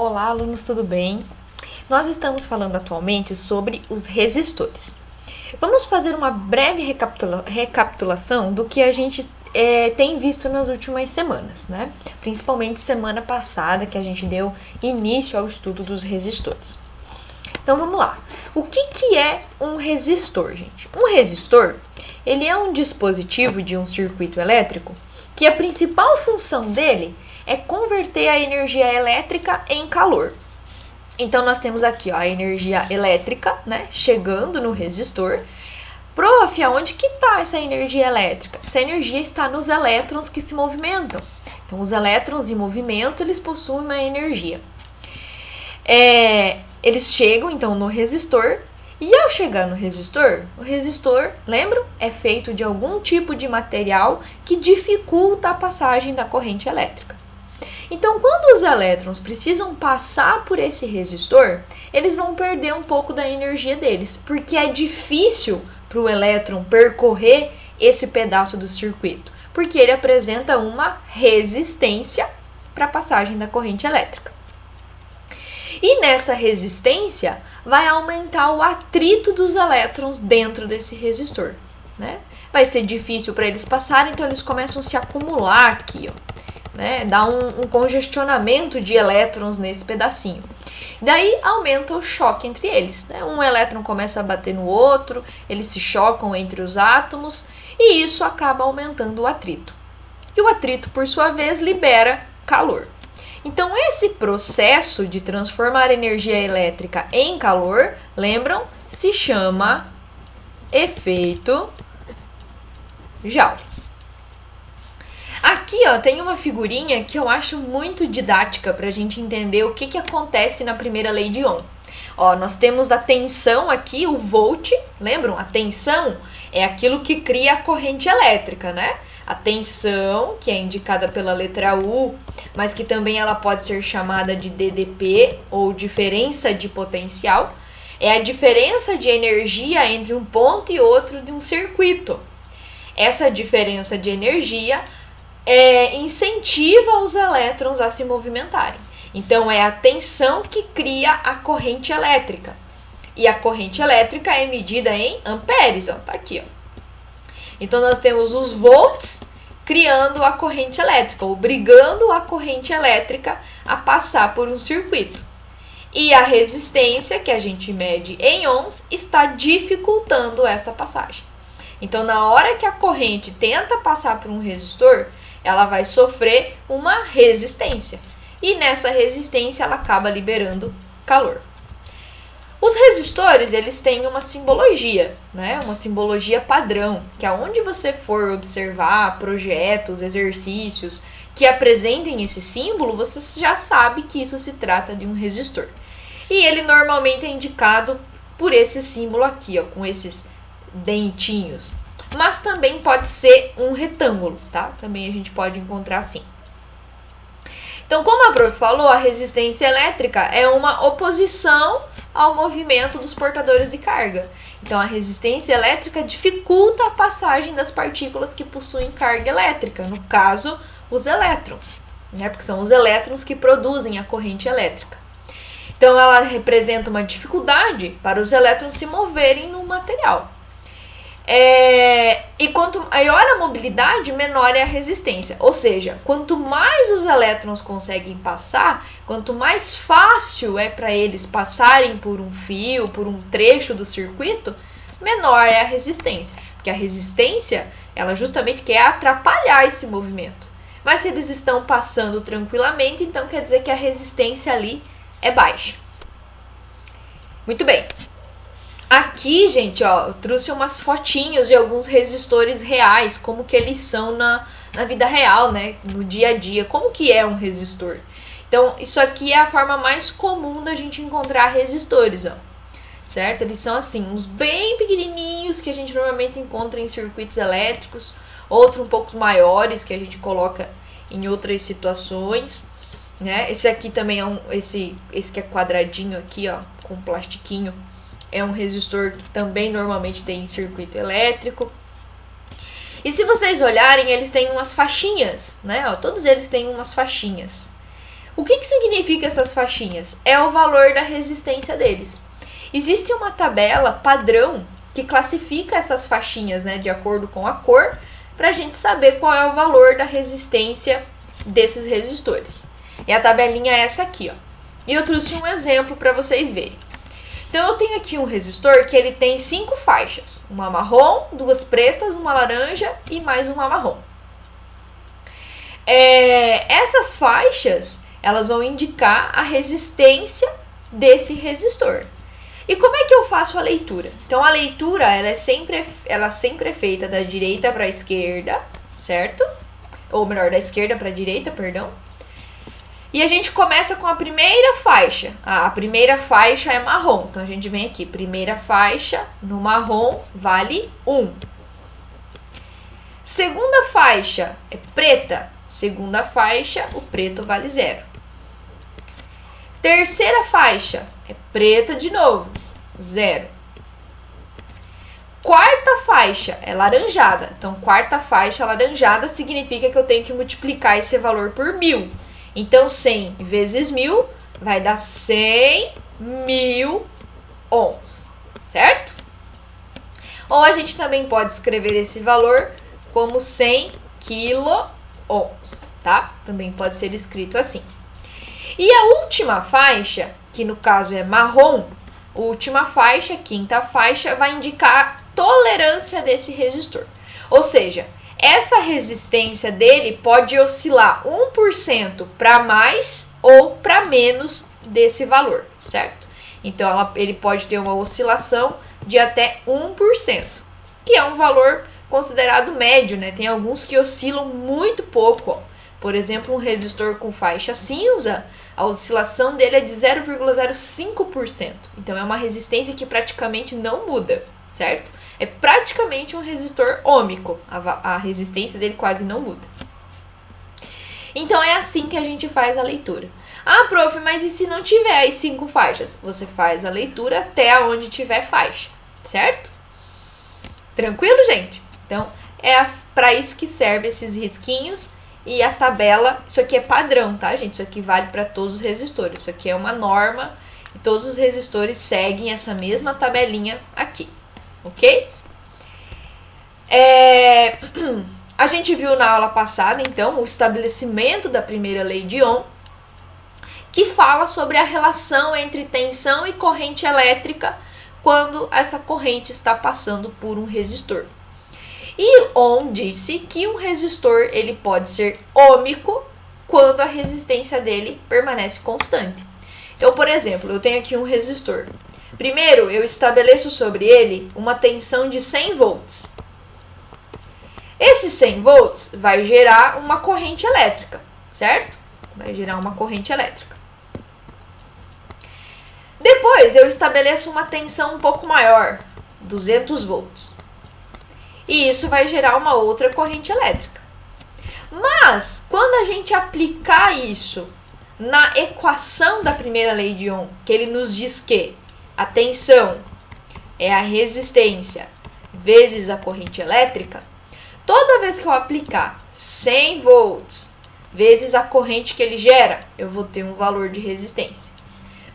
Olá, alunos, tudo bem? Nós estamos falando atualmente sobre os resistores. Vamos fazer uma breve recapitulação do que a gente tem visto nas últimas semanas, né? Principalmente semana passada, que a gente deu início ao estudo dos resistores. Então vamos lá. O que é um resistor, gente? Um resistor, ele é um dispositivo de um circuito elétrico que a principal função dele é converter a energia elétrica em calor. Então nós temos aqui a energia elétrica, né, chegando no resistor. Prof, aonde que está essa energia elétrica? Essa energia está nos elétrons que se movimentam. Então os elétrons em movimento, eles possuem uma energia. Eles chegam então no resistor, e ao chegar no resistor, o resistor, lembram? É feito de algum tipo de material que dificulta a passagem da corrente elétrica. Então, quando os elétrons precisam passar por esse resistor, eles vão perder um pouco da energia deles, porque é difícil para o elétron percorrer esse pedaço do circuito, porque ele apresenta uma resistência para a passagem da corrente elétrica. E nessa resistência vai aumentar o atrito dos elétrons dentro desse resistor, né? Vai ser difícil para eles passarem, então eles começam a se acumular aqui, ó. Né, dá um congestionamento de elétrons nesse pedacinho. Daí aumenta o choque entre eles. Né? Um elétron começa a bater no outro, eles se chocam entre os átomos e isso acaba aumentando o atrito. E o atrito, por sua vez, libera calor. Então, esse processo de transformar energia elétrica em calor, lembram? Se chama efeito Joule. Aqui, ó, tem uma figurinha que eu acho muito didática para a gente entender o que acontece na primeira lei de Ohm. Ó, nós temos a tensão aqui, o volt, lembram? A tensão é aquilo que cria a corrente elétrica, né? A tensão, que é indicada pela letra U, mas que também ela pode ser chamada de DDP, ou diferença de potencial, é a diferença de energia entre um ponto e outro de um circuito. Essa diferença de energia incentiva os elétrons a se movimentarem. Então, é a tensão que cria a corrente elétrica. E a corrente elétrica é medida em amperes, ó, tá aqui, ó. Então, nós temos os volts criando a corrente elétrica, obrigando a corrente elétrica a passar por um circuito. E a resistência, que a gente mede em ohms, está dificultando essa passagem. Então, na hora que a corrente tenta passar por um resistor, ela vai sofrer uma resistência. E nessa resistência ela acaba liberando calor. Os resistores, eles têm uma simbologia, né? Uma simbologia padrão, que aonde você for observar projetos, exercícios que apresentem esse símbolo, você já sabe que isso se trata de um resistor. E ele normalmente é indicado por esse símbolo aqui, ó, com esses dentinhos. Mas também pode ser um retângulo, tá? Também a gente pode encontrar assim. Então, como a prof falou, a resistência elétrica é uma oposição ao movimento dos portadores de carga. Então, a resistência elétrica dificulta a passagem das partículas que possuem carga elétrica, no caso, os elétrons, né? Porque são os elétrons que produzem a corrente elétrica. Então, ela representa uma dificuldade para os elétrons se moverem no material. E quanto maior a mobilidade, menor é a resistência. Ou seja, quanto mais os elétrons conseguem passar, quanto mais fácil é para eles passarem por um fio, por um trecho do circuito, menor é a resistência. Porque a resistência, ela justamente quer atrapalhar esse movimento. Mas se eles estão passando tranquilamente, então quer dizer que a resistência ali é baixa. Muito bem. Aqui, gente, ó, eu trouxe umas fotinhos de alguns resistores reais, como que eles são na vida real, né, no dia a dia, como que é um resistor. Então, isso aqui é a forma mais comum da gente encontrar resistores, ó, certo? Eles são assim, uns bem pequenininhos que a gente normalmente encontra em circuitos elétricos, outros um pouco maiores que a gente coloca em outras situações, né? Esse aqui também é esse que é quadradinho aqui, ó, com plastiquinho. É um resistor que também normalmente tem circuito elétrico. E se vocês olharem, eles têm umas faixinhas, né? Ó, todos eles têm umas faixinhas. O que significa essas faixinhas? É o valor da resistência deles. Existe uma tabela padrão que classifica essas faixinhas, né, de acordo com a cor, para a gente saber qual é o valor da resistência desses resistores. E a tabelinha é essa aqui, ó. E eu trouxe um exemplo para vocês verem. Então eu tenho aqui um resistor que ele tem 5 faixas, uma marrom, 2 pretas, uma laranja e mais uma marrom. Essas faixas, elas vão indicar a resistência desse resistor. E como é que eu faço a leitura? Então a leitura ela sempre é feita da direita para a esquerda, certo? Ou melhor, da esquerda para a direita, perdão. E a gente começa com a primeira faixa. A primeira faixa é marrom. Então a gente vem aqui, primeira faixa no marrom vale 1. Segunda faixa é preta. Segunda faixa, o preto vale 0. Terceira faixa é preta de novo, 0. Quarta faixa é laranjada. Então, quarta faixa laranjada significa que eu tenho que multiplicar esse valor por 1000. Então, 100 vezes 1000 vai dar 100.000 ohms, certo? Ou a gente também pode escrever esse valor como 100 kilo-ohms, tá? Também pode ser escrito assim. E a última faixa, que no caso é marrom, última faixa, quinta faixa, vai indicar a tolerância desse resistor. Ou seja, essa resistência dele pode oscilar 1% para mais ou para menos desse valor, certo? Então, ele pode ter uma oscilação de até 1%, que é um valor considerado médio, né? Tem alguns que oscilam muito pouco, ó. Por exemplo, um resistor com faixa cinza, a oscilação dele é de 0,05%. Então, é uma resistência que praticamente não muda, certo? É praticamente um resistor ôhmico. A resistência dele quase não muda. Então, é assim que a gente faz a leitura. Ah, prof, mas e se não tiver as 5 faixas? Você faz a leitura até onde tiver faixa, certo? Tranquilo, gente? Então, é para isso que serve esses risquinhos e a tabela. Isso aqui é padrão, tá, gente? Isso aqui vale para todos os resistores. Isso aqui é uma norma e todos os resistores seguem essa mesma tabelinha aqui, ok? A gente viu na aula passada, então, o estabelecimento da primeira lei de Ohm, que fala sobre a relação entre tensão e corrente elétrica quando essa corrente está passando por um resistor. E Ohm disse que um resistor ele pode ser ôhmico quando a resistência dele permanece constante. Então, por exemplo, eu tenho aqui um resistor. Primeiro, eu estabeleço sobre ele uma tensão de 100 volts. Esse 100 volts vai gerar uma corrente elétrica, certo? Vai gerar uma corrente elétrica. Depois, eu estabeleço uma tensão um pouco maior, 200 volts. E isso vai gerar uma outra corrente elétrica. Mas, quando a gente aplicar isso na equação da primeira lei de Ohm, que ele nos diz que a tensão é a resistência vezes a corrente elétrica, toda vez que eu aplicar 100 volts vezes a corrente que ele gera, eu vou ter um valor de resistência.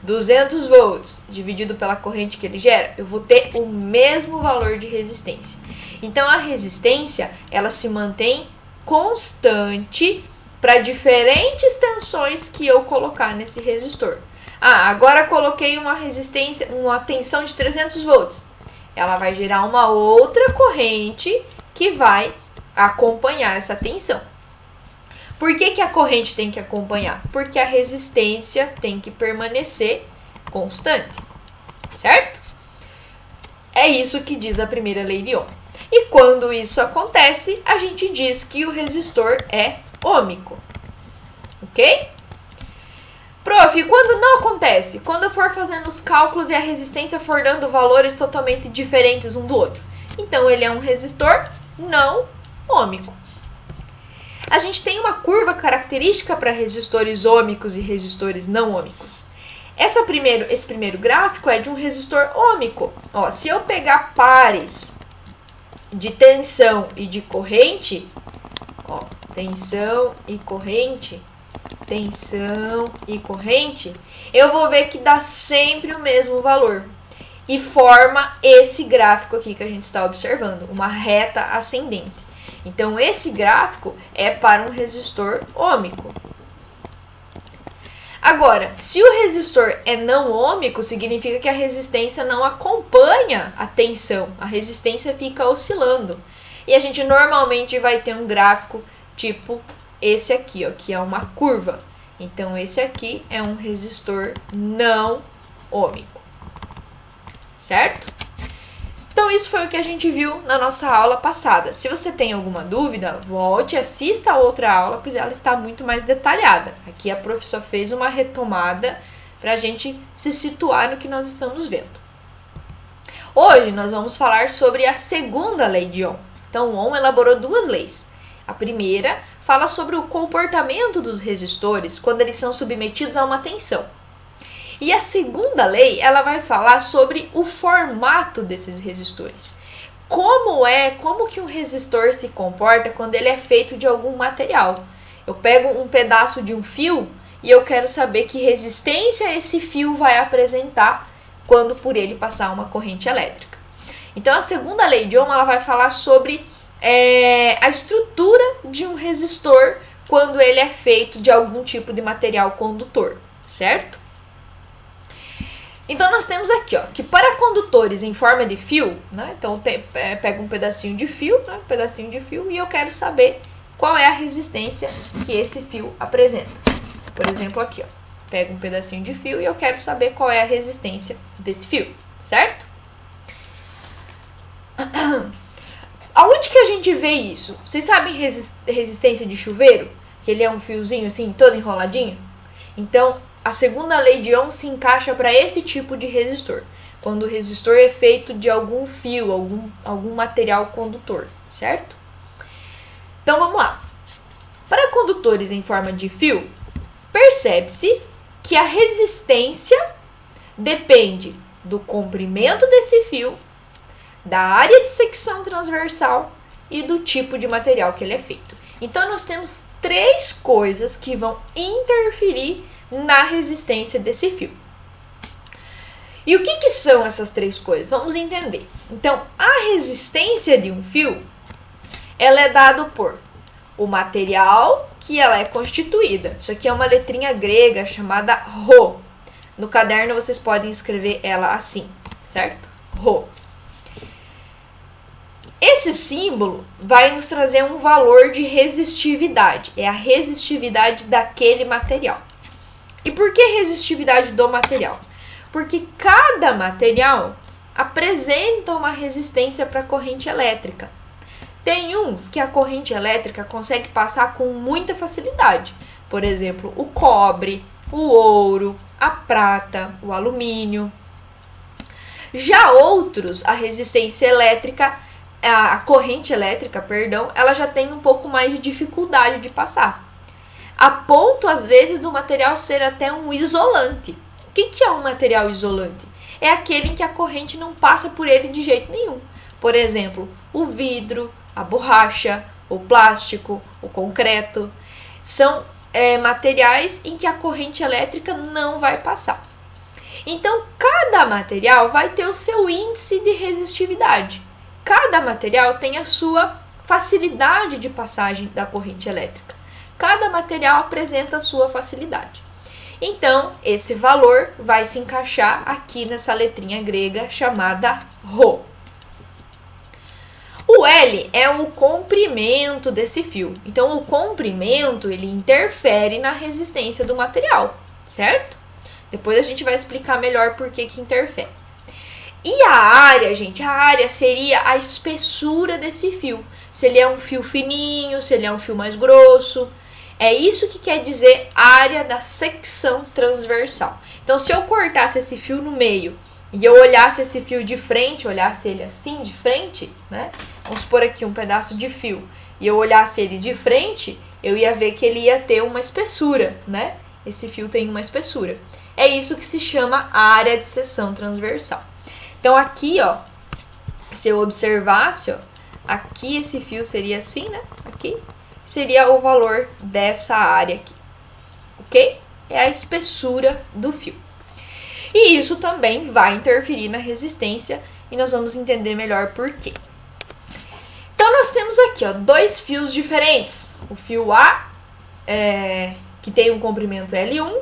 200 volts dividido pela corrente que ele gera, eu vou ter o mesmo valor de resistência. Então, a resistência, ela se mantém constante para diferentes tensões que eu colocar nesse resistor. Ah, agora coloquei uma resistência, uma tensão de 300 volts. Ela vai gerar uma outra corrente que vai acompanhar essa tensão. Por que a corrente tem que acompanhar? Porque a resistência tem que permanecer constante, certo? É isso que diz a primeira lei de Ohm. E quando isso acontece, a gente diz que o resistor é ôhmico, ok? Prof, quando não acontece? Quando eu for fazendo os cálculos e a resistência for dando valores totalmente diferentes um do outro. Então, ele é um resistor não ôhmico. A gente tem uma curva característica para resistores ôhmicos e resistores não ôhmicos. Esse primeiro gráfico é de um resistor ôhmico. Ó, se eu pegar pares de tensão e de corrente, ó, tensão e corrente, tensão e corrente, eu vou ver que dá sempre o mesmo valor. E forma esse gráfico aqui que a gente está observando, uma reta ascendente. Então, esse gráfico é para um resistor ôhmico. Agora, se o resistor é não ôhmico, significa que a resistência não acompanha a tensão. A resistência fica oscilando. E a gente normalmente vai ter um gráfico tipo esse aqui, ó, que é uma curva. Então, esse aqui é um resistor não ôhmico. Certo? Então, isso foi o que a gente viu na nossa aula passada. Se você tem alguma dúvida, volte, assista a outra aula, pois ela está muito mais detalhada. Aqui a prof só fez uma retomada para a gente se situar no que nós estamos vendo. Hoje, nós vamos falar sobre a segunda lei de Ohm. Então, Ohm elaborou duas leis. A primeira fala sobre o comportamento dos resistores quando eles são submetidos a uma tensão. E a segunda lei, ela vai falar sobre o formato desses resistores. Como que um resistor se comporta quando ele é feito de algum material. Eu pego um pedaço de um fio e eu quero saber que resistência esse fio vai apresentar quando por ele passar uma corrente elétrica. Então, a segunda lei de Ohm, ela vai falar sobre a estrutura de um resistor quando ele é feito de algum tipo de material condutor, certo? Então, nós temos aqui, ó, que para condutores em forma de fio, né, então pego um pedacinho de fio, e eu quero saber qual é a resistência que esse fio apresenta. Por exemplo, aqui, ó, pego um pedacinho de fio e eu quero saber qual é a resistência desse fio, certo? Aonde que a gente vê isso? Vocês sabem resistência de chuveiro? Que ele é um fiozinho assim, todo enroladinho? Então, a segunda lei de Ohm se encaixa para esse tipo de resistor, quando o resistor é feito de algum fio, algum material condutor, certo? Então, vamos lá. Para condutores em forma de fio, percebe-se que a resistência depende do comprimento desse fio, da área de secção transversal e do tipo de material que ele é feito. Então, nós temos três coisas que vão interferir na resistência desse fio. E o que são essas três coisas? Vamos entender. Então, a resistência de um fio, ela é dada por o material que ela é constituída. Isso aqui é uma letrinha grega chamada Rho. No caderno vocês podem escrever ela assim, certo? Rho. Esse símbolo vai nos trazer um valor de resistividade. É a resistividade daquele material. E por que resistividade do material? Porque cada material apresenta uma resistência para a corrente elétrica. Tem uns que a corrente elétrica consegue passar com muita facilidade. Por exemplo, o cobre, o ouro, a prata, o alumínio. Já outros, a resistência elétrica, a corrente elétrica, perdão, ela já tem um pouco mais de dificuldade de passar. A ponto, às vezes, do material ser até um isolante. O que é um material isolante? É aquele em que a corrente não passa por ele de jeito nenhum. Por exemplo, o vidro, a borracha, o plástico, o concreto. São materiais em que a corrente elétrica não vai passar. Então, cada material vai ter o seu índice de resistividade. Cada material tem a sua facilidade de passagem da corrente elétrica. Cada material apresenta a sua facilidade. Então, esse valor vai se encaixar aqui nessa letrinha grega chamada Rho. O L é o comprimento desse fio. Então, o comprimento, ele interfere na resistência do material, certo? Depois a gente vai explicar melhor por que interfere. E a área, gente? A área seria a espessura desse fio. Se ele é um fio fininho, se ele é um fio mais grosso. É isso que quer dizer área da secção transversal. Então, se eu cortasse esse fio no meio e eu olhasse esse fio de frente, olhasse ele assim de frente, né? Vamos supor aqui um pedaço de fio e eu olhasse ele de frente, eu ia ver que ele ia ter uma espessura, né? Esse fio tem uma espessura. É isso que se chama área de seção transversal. Então, aqui, ó, se eu observasse, ó, aqui esse fio seria assim, né? Aqui seria o valor dessa área aqui. O ok? É a espessura do fio. E isso também vai interferir na resistência e nós vamos entender melhor por quê. Então nós temos aqui, ó, dois fios diferentes. O fio A, que tem um comprimento L1,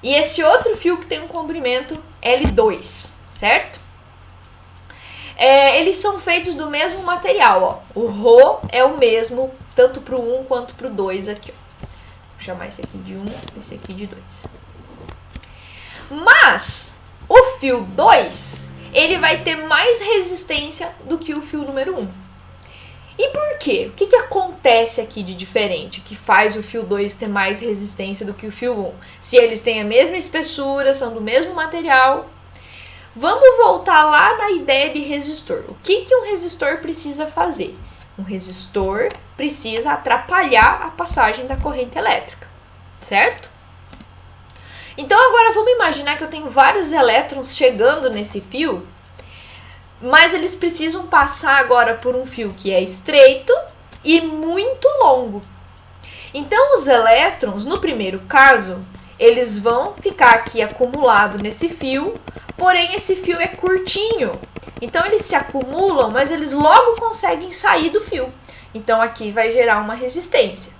e esse outro fio que tem um comprimento L2, certo? Eles são feitos do mesmo material, ó. O ρ é o mesmo, tanto para o 1 quanto para o 2 aqui, ó. Vou chamar esse aqui de 1, esse aqui de 2. Mas o fio 2, ele vai ter mais resistência do que o fio número 1. E por quê? O que acontece aqui de diferente que faz o fio 2 ter mais resistência do que o fio 1? Se eles têm a mesma espessura, são do mesmo material. Vamos voltar lá na ideia de resistor. O que um resistor precisa fazer? Um resistor precisa atrapalhar a passagem da corrente elétrica, certo? Então agora vamos imaginar que eu tenho vários elétrons chegando nesse fio, mas eles precisam passar agora por um fio que é estreito e muito longo. Então os elétrons, no primeiro caso, eles vão ficar aqui acumulados nesse fio, porém esse fio é curtinho. Então eles se acumulam, mas eles logo conseguem sair do fio. Então aqui vai gerar uma resistência.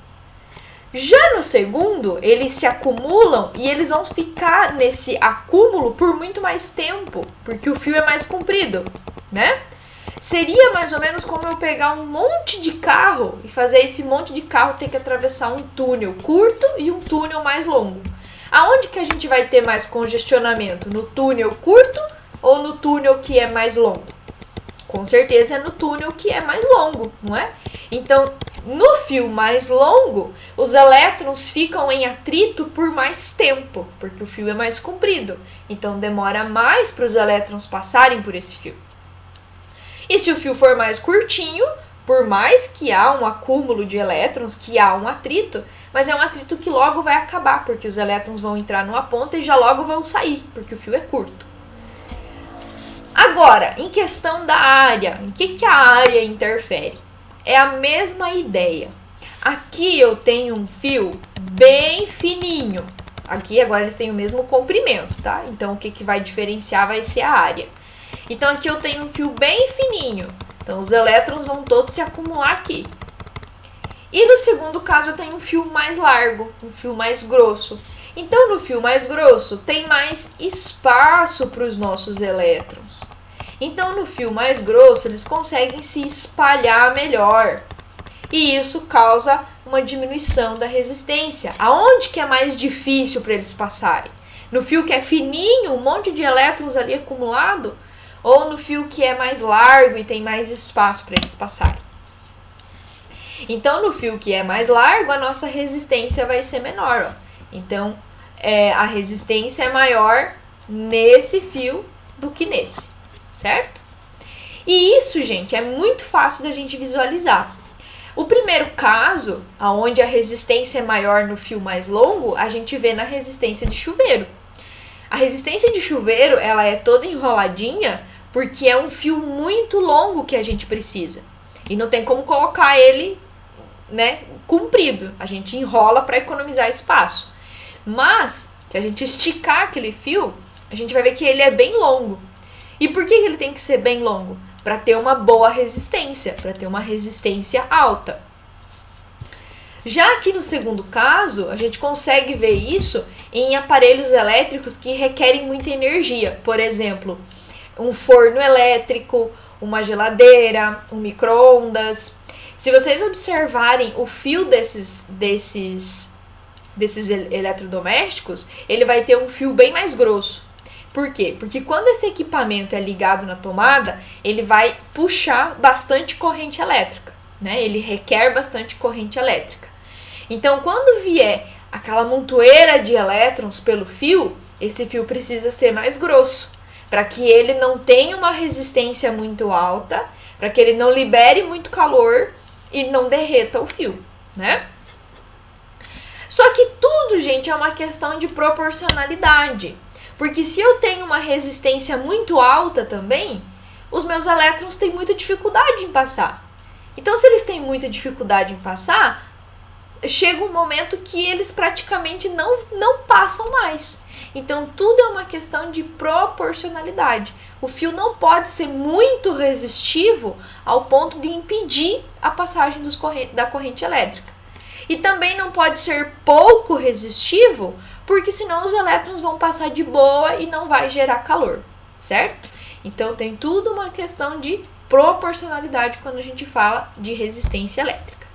Já no segundo, eles se acumulam e eles vão ficar nesse acúmulo por muito mais tempo, porque o fio é mais comprido, né? Seria mais ou menos como eu pegar um monte de carro e fazer esse monte de carro ter que atravessar um túnel curto e um túnel mais longo. Aonde que a gente vai ter mais congestionamento? No túnel curto ou no túnel que é mais longo? Com certeza é no túnel que é mais longo, não é? Então, no fio mais longo, os elétrons ficam em atrito por mais tempo, porque o fio é mais comprido. Então, demora mais para os elétrons passarem por esse fio. E se o fio for mais curtinho, por mais que há um acúmulo de elétrons, que há um atrito, mas é um atrito que logo vai acabar, porque os elétrons vão entrar numa ponta e já logo vão sair, porque o fio é curto. Agora, em questão da área, em que a área interfere? É a mesma ideia. Aqui eu tenho um fio bem fininho. Aqui agora eles têm o mesmo comprimento, tá? Então o que vai diferenciar vai ser a área. Então aqui eu tenho um fio bem fininho. Então os elétrons vão todos se acumular aqui. E no segundo caso eu tenho um fio mais largo, um fio mais grosso. Então no fio mais grosso tem mais espaço para os nossos elétrons. Então no fio mais grosso eles conseguem se espalhar melhor. E isso causa uma diminuição da resistência. Aonde que é mais difícil para eles passarem? No fio que é fininho, um monte de elétrons ali acumulado? Ou no fio que é mais largo e tem mais espaço para eles passarem? Então, no fio que é mais largo, a nossa resistência vai ser menor. Ó. Então, a resistência é maior nesse fio do que nesse, certo? E isso, gente, é muito fácil da gente visualizar. O primeiro caso, onde a resistência é maior no fio mais longo, a gente vê na resistência de chuveiro. A resistência de chuveiro, ela é toda enroladinha, porque é um fio muito longo que a gente precisa. E não tem como colocar ele, né, comprido. A gente enrola para economizar espaço. Mas, se a gente esticar aquele fio, a gente vai ver que ele é bem longo. E por que ele tem que ser bem longo? Para ter uma boa resistência, para ter uma resistência alta. Já aqui no segundo caso, a gente consegue ver isso em aparelhos elétricos que requerem muita energia. Por exemplo, um forno elétrico, uma geladeira, um micro-ondas. Se vocês observarem o fio desses eletrodomésticos, ele vai ter um fio bem mais grosso. Por quê? Porque quando esse equipamento é ligado na tomada, ele vai puxar bastante corrente elétrica, né? Ele requer bastante corrente elétrica. Então, quando vier aquela montoeira de elétrons pelo fio, esse fio precisa ser mais grosso, para que ele não tenha uma resistência muito alta, para que ele não libere muito calor e não derreta o fio, né? Só que tudo, gente, é uma questão de proporcionalidade. Porque se eu tenho uma resistência muito alta também, os meus elétrons têm muita dificuldade em passar. Então, se eles têm muita dificuldade em passar, chega um momento que eles praticamente não passam mais. Então, tudo é uma questão de proporcionalidade. O fio não pode ser muito resistivo ao ponto de impedir a passagem da corrente elétrica. E também não pode ser pouco resistivo, porque senão os elétrons vão passar de boa e não vai gerar calor, certo? Então, tem tudo uma questão de proporcionalidade quando a gente fala de resistência elétrica.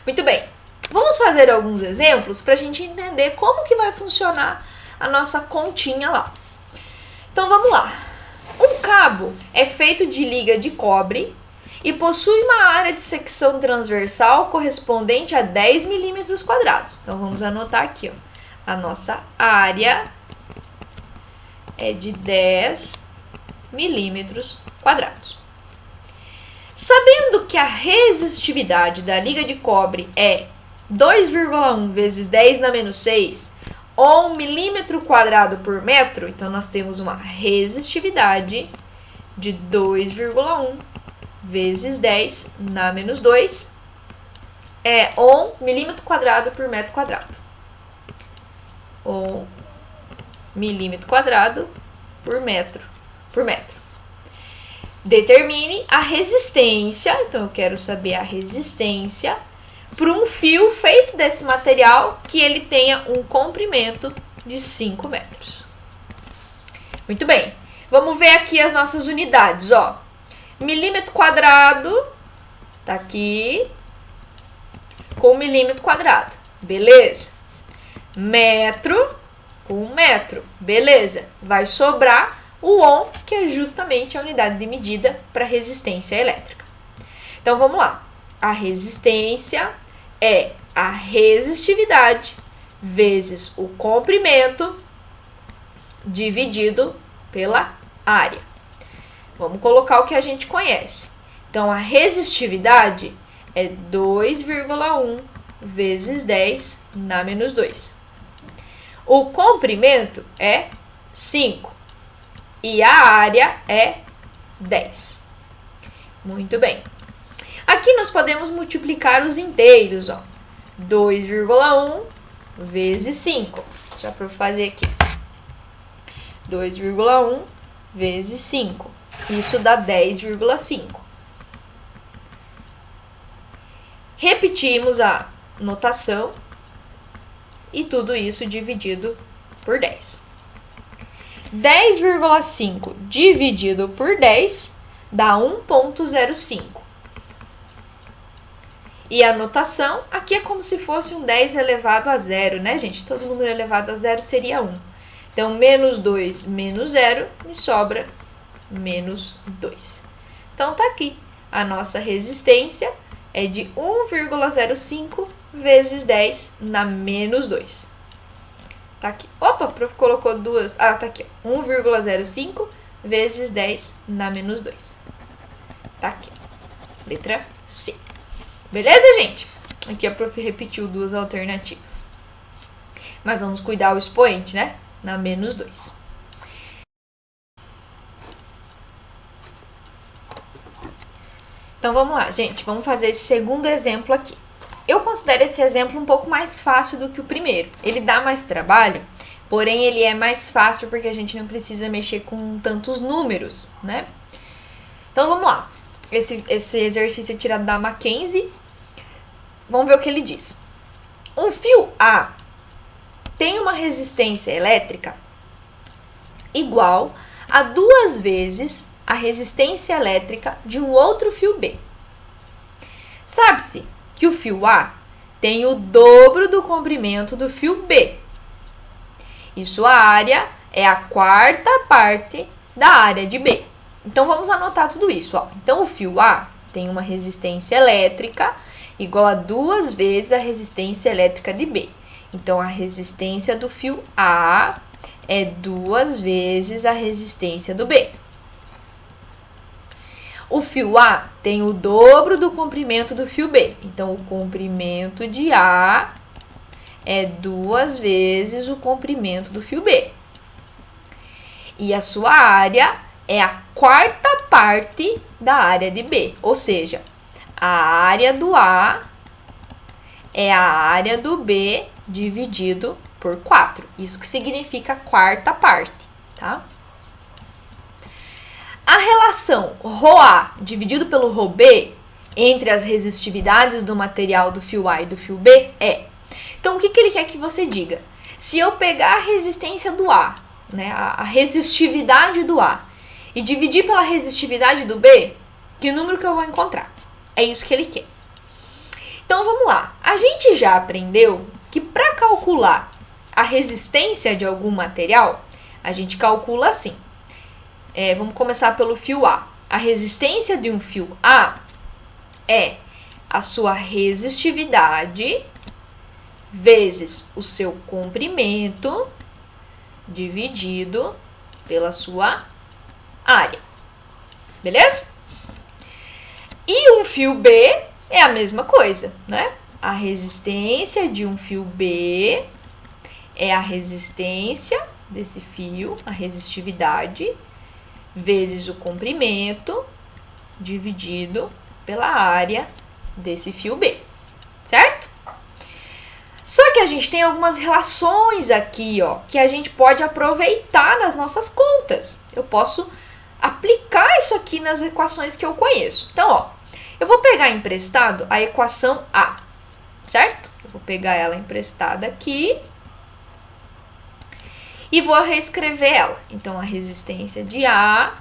Muito bem, vamos fazer alguns exemplos para a gente entender como que vai funcionar a nossa continha lá. Então, vamos lá. Um cabo é feito de liga de cobre e possui uma área de secção transversal correspondente a 10 milímetros quadrados. Então, vamos anotar aqui, ó. A nossa área é de 10 milímetros quadrados. Sabendo que a resistividade da liga de cobre é 2,1 vezes 10 na menos 6, ou 1 milímetro quadrado por metro, então nós temos uma resistividade de 2,1 vezes 10 na menos 2, é 1 milímetro quadrado por metro quadrado. 1 milímetro quadrado por metro. Determine a resistência, então eu quero saber a resistência para um fio feito desse material que ele tenha um comprimento de 5 metros. Muito bem, vamos ver aqui as nossas unidades, ó. Milímetro quadrado, tá aqui, com milímetro quadrado, beleza. Metro com metro, beleza. Vai sobrar o ohm, que é justamente a unidade de medida para resistência elétrica. Então, vamos lá. A resistência é a resistividade vezes o comprimento dividido pela área. Vamos colocar o que a gente conhece. Então, a resistividade é 2,1 vezes 10 na menos 2. O comprimento é 5. E a área é 10. Muito bem. Aqui nós podemos multiplicar os inteiros, ó. 2,1 vezes 5. Já para eu fazer aqui. 2,1 vezes 5. Isso dá 10,5. Repetimos a notação e tudo isso dividido por 10. 10,5 dividido por 10 dá 1,05. E a notação aqui é como se fosse um 10 elevado a 0, né, gente? Todo número elevado a 0 seria 1. Então, menos 2 menos 0 me sobra menos 2. Então, tá aqui. A nossa resistência é de 1,05 vezes 10 na menos 2. Tá aqui. Opa, o prof colocou duas. Ah, tá aqui. 1,05 vezes 10 na menos 2. Tá aqui. Letra C. Beleza, gente? Aqui a prof repetiu duas alternativas. Mas vamos cuidar o expoente, né? Na menos 2. Então, vamos lá, gente. Vamos fazer esse segundo exemplo aqui. Eu considero esse exemplo um pouco mais fácil do que o primeiro. Ele dá mais trabalho, porém ele é mais fácil porque a gente não precisa mexer com tantos números, né? Então, vamos lá. Esse exercício é tirado da Mackenzie. Vamos ver o que ele diz. Um fio A tem uma resistência elétrica igual a 2 vezes a resistência elétrica de um outro fio B. Sabe-se que o fio A tem o dobro do comprimento do fio B. E sua área é a quarta parte da área de B. Então, vamos anotar tudo isso, ó. Então, o fio A tem uma resistência elétrica igual a 2 vezes a resistência elétrica de B. Então, a resistência do fio A é 2 vezes a resistência do B. O fio A tem o dobro do comprimento do fio B. Então, o comprimento de A é 2 vezes o comprimento do fio B. E a sua área é a quarta parte da área de B. Ou seja, a área do A é a área do B dividido por 4. Isso que significa quarta parte, tá? A relação ρA dividido pelo ρB entre as resistividades do material do fio A e do fio B é... Então, o que ele quer que você diga? Se eu pegar a resistência do A, né, a resistividade do A, e dividir pela resistividade do B, que número que eu vou encontrar? É isso que ele quer. Então, vamos lá. A gente já aprendeu que para calcular a resistência de algum material, a gente calcula assim. Vamos começar pelo fio A. A resistência de um fio A é a sua resistividade vezes o seu comprimento dividido pela sua área. Beleza? E um fio B é a mesma coisa, né? A resistência de um fio B é a resistência desse fio, a resistividade, vezes o comprimento dividido pela área desse fio B, certo? Só que a gente tem algumas relações aqui, ó, que a gente pode aproveitar nas nossas contas. Eu posso aplicar isso aqui nas equações que eu conheço. Então, ó, eu vou pegar emprestado a equação A, certo? Eu vou pegar ela emprestada aqui e vou reescrever ela. Então, a resistência de A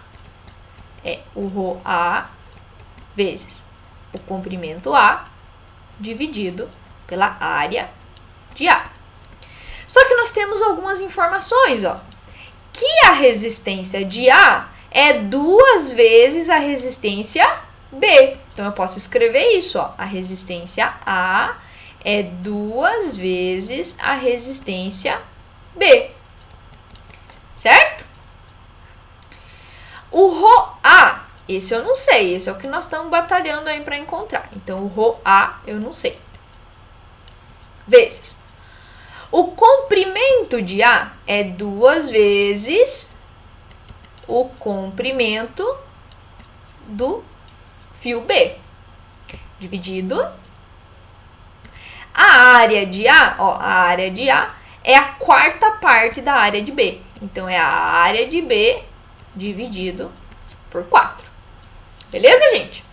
é o ρA vezes o comprimento A dividido pela área de A. Só que nós temos algumas informações, ó, que a resistência de A é 2 vezes a resistência B. Então, eu posso escrever isso, ó, a resistência A é 2 vezes a resistência B. Certo? O ρA, esse eu não sei, esse é o que nós estamos batalhando aí para encontrar. Então, o ρA eu não sei. Vezes. O comprimento de A é 2 vezes o comprimento do fio B, dividido. A área de A, ó, a área de A é a quarta parte da área de B. Então, é a área de B dividido por 4. Beleza, gente?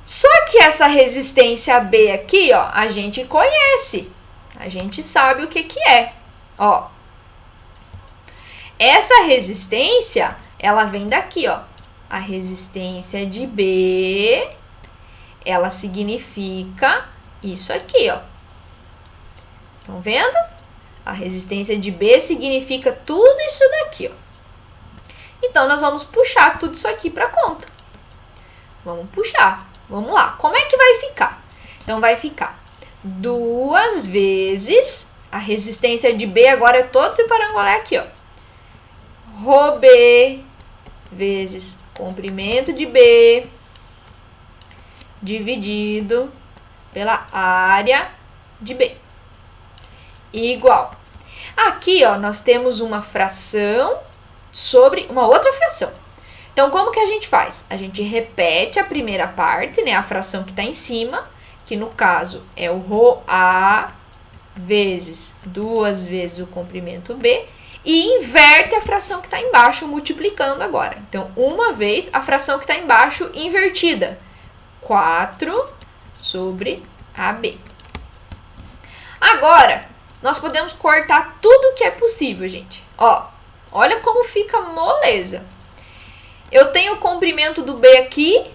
Só que essa resistência B aqui, ó, a gente conhece. A gente sabe o que é. Ó, essa resistência, ela vem daqui, ó. A resistência de B, ela significa isso aqui, ó. Estão vendo? A resistência de B significa tudo isso daqui, ó. Então, nós vamos puxar tudo isso aqui para conta. Vamos puxar. Vamos lá. Como é que vai ficar? Então, vai ficar 2 vezes a resistência de B, agora é todo esse parangolé aqui, ó. ρB vezes comprimento de B dividido pela área de B. Igual. Aqui, ó, nós temos uma fração sobre uma outra fração. Então, como que a gente faz? A gente repete a primeira parte, né, a fração que está em cima, que no caso é o ρA vezes 2 vezes o comprimento B, e inverte a fração que está embaixo, multiplicando agora. Então, uma vez a fração que está embaixo invertida, 4 sobre AB. Agora, nós podemos cortar tudo que é possível, gente. Ó, olha como fica moleza. Eu tenho o comprimento do B aqui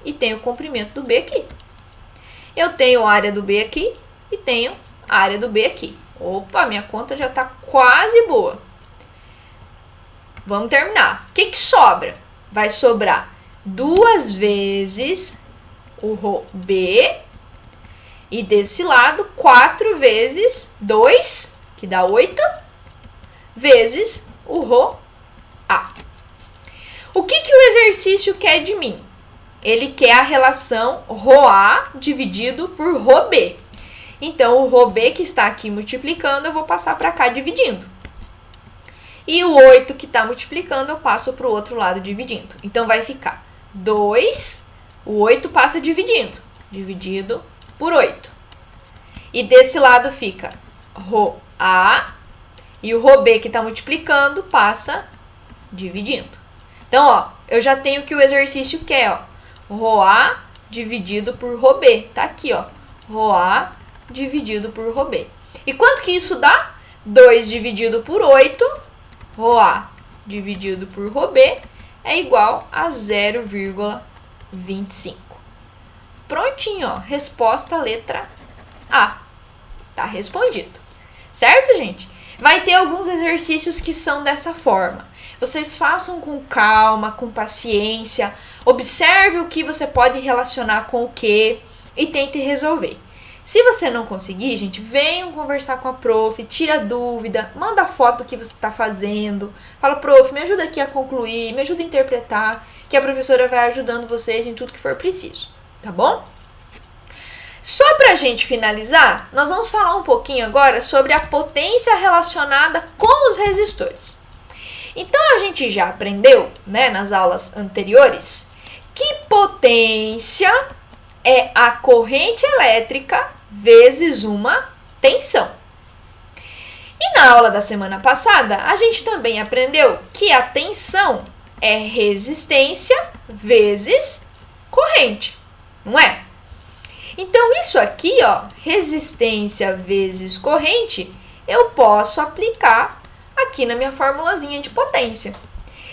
e tenho o comprimento do B aqui. Eu tenho a área do B aqui e tenho a área do B aqui. Opa, minha conta já está quase boa. Vamos terminar. O que sobra? Vai sobrar 2 vezes o ρB e desse lado 4 vezes 2, que dá 8, vezes o ρA. O que o exercício quer de mim? Ele quer a relação ρA dividido por ρB. Então, o ρB que está aqui multiplicando, eu vou passar para cá dividindo. E o 8 que está multiplicando, eu passo para o outro lado dividindo. Então, vai ficar 2, o 8 passa dividindo, dividido por 8. E desse lado fica Rho A, e o Rho B que está multiplicando passa dividindo. Então, ó, eu já tenho o que o exercício quer, ó. Rho A dividido por Rho B. Tá aqui, ó. Rho A dividido por Rho B. E quanto que isso dá? 2 dividido por 8, Rho A dividido por Rho B, é igual a 0,25. Prontinho, ó. Resposta letra A. Tá respondido. Certo, gente? Vai ter alguns exercícios que são dessa forma. Vocês façam com calma, com paciência, observe o que você pode relacionar com o que e tente resolver. Se você não conseguir, gente, venham conversar com a prof, tira dúvida, manda foto do que você está fazendo, fala, prof, me ajuda aqui a concluir, me ajuda a interpretar, que a professora vai ajudando vocês em tudo que for preciso, tá bom? Só para a gente finalizar, nós vamos falar um pouquinho agora sobre a potência relacionada com os resistores. Então, a gente já aprendeu, né, nas aulas anteriores, que potência é a corrente elétrica vezes uma tensão. E na aula da semana passada, a gente também aprendeu que a tensão é resistência vezes corrente, não é? Então, isso aqui, ó, resistência vezes corrente, eu posso aplicar aqui na minha formulazinha de potência.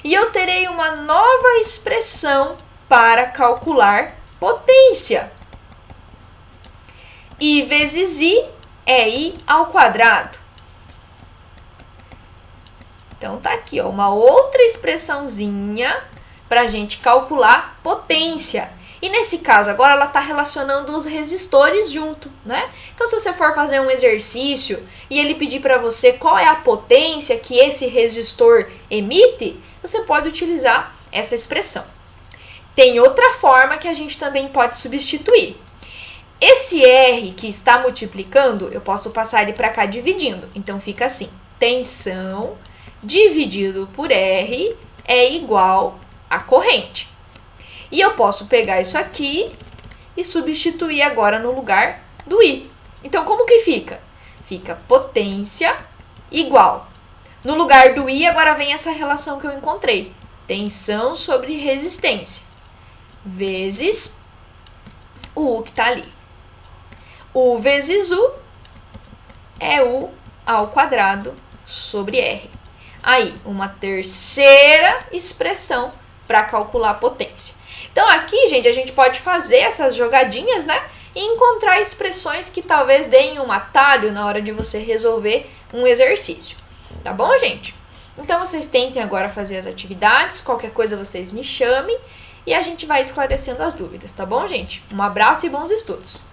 E eu terei uma nova expressão para calcular potência. I vezes I é I ao quadrado. Então, tá aqui, ó, uma outra expressãozinha para a gente calcular potência. E nesse caso, agora ela está relacionando os resistores junto, né? Então, se você for fazer um exercício e ele pedir para você qual é a potência que esse resistor emite, você pode utilizar essa expressão. Tem outra forma que a gente também pode substituir. Esse R que está multiplicando, eu posso passar ele para cá dividindo. Então, fica assim, tensão dividido por R é igual a corrente. E eu posso pegar isso aqui e substituir agora no lugar do I. Então, como que fica? Fica potência igual. No lugar do I, agora vem essa relação que eu encontrei. Tensão sobre resistência. Vezes o U que está ali. U vezes U é U ao quadrado sobre R. Aí, uma terceira expressão para calcular a potência. Então, aqui, gente, a gente pode fazer essas jogadinhas, né? E encontrar expressões que talvez deem um atalho na hora de você resolver um exercício. Tá bom, gente? Então, vocês tentem agora fazer as atividades. Qualquer coisa, vocês me chamem. E a gente vai esclarecendo as dúvidas, tá bom, gente? Um abraço e bons estudos!